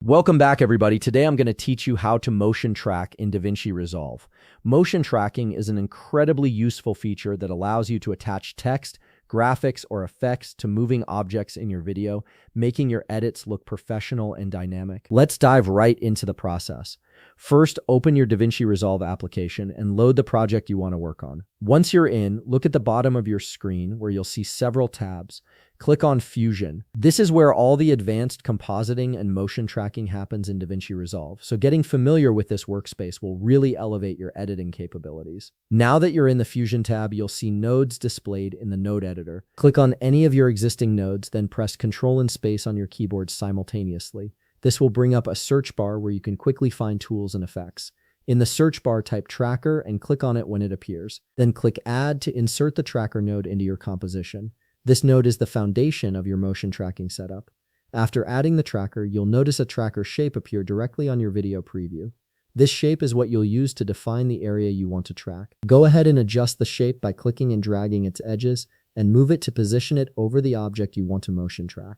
Welcome back, everybody. Today I'm going to teach you how to motion track in DaVinci Resolve. Motion tracking is an incredibly useful feature that allows you to attach text, graphics, or effects to moving objects in your video, making your edits look professional and dynamic. Let's dive right into the process. First, open your DaVinci Resolve application and load the project you want to work on. Once you're in, look at the bottom of your screen where you'll see several tabs. Click on Fusion. This is where all the advanced compositing and motion tracking happens in DaVinci Resolve, so getting familiar with this workspace will really elevate your editing capabilities. Now that you're in the Fusion tab, you'll see nodes displayed in the node editor. Click on any of your existing nodes, then press Ctrl and space on your keyboard simultaneously. This will bring up a search bar where you can quickly find tools and effects. In the search bar, type Tracker and click on it when it appears. Then click Add to insert the tracker node into your composition. This node is the foundation of your motion tracking setup. After adding the tracker, you'll notice a tracker shape appear directly on your video preview. This shape is what you'll use to define the area you want to track. Go ahead and adjust the shape by clicking and dragging its edges and move it to position it over the object you want to motion track.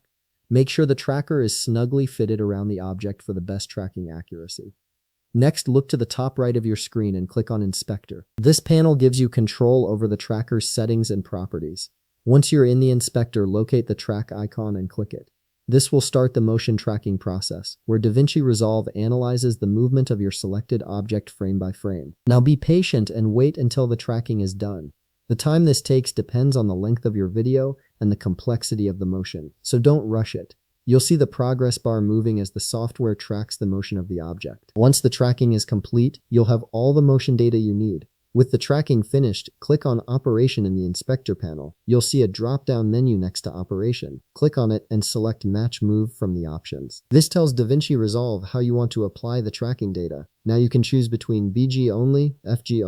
Make sure the tracker is snugly fitted around the object for the best tracking accuracy. Next, look to the top right of your screen and click on Inspector. This panel gives you control over the tracker's settings and properties. Once you're in the inspector, locate the track icon and click it. This will start the motion tracking process, where DaVinci Resolve analyzes the movement of your selected object frame by frame. Now be patient and wait until the tracking is done. The time this takes depends on the length of your video and the complexity of the motion, so don't rush it. You'll see the progress bar moving as the software tracks the motion of the object. Once the tracking is complete, you'll have all the motion data you need. With the tracking finished, click on Operation in the Inspector panel. You'll see a drop-down menu next to Operation. Click on it and select Match Move from the options. This tells DaVinci Resolve how you want to apply the tracking data. Now you can choose between BG only, FG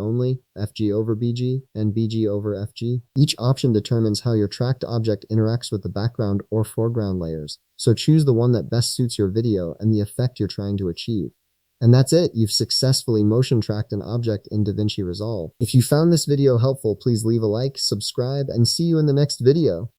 over BG, and BG over FG. Each option determines how your tracked object interacts with the background or foreground layers. So choose the one that best suits your video and the effect you're trying to achieve. And that's it. You've successfully motion tracked an object in DaVinci Resolve. If you found this video helpful, please leave a like, subscribe, and see you in the next video.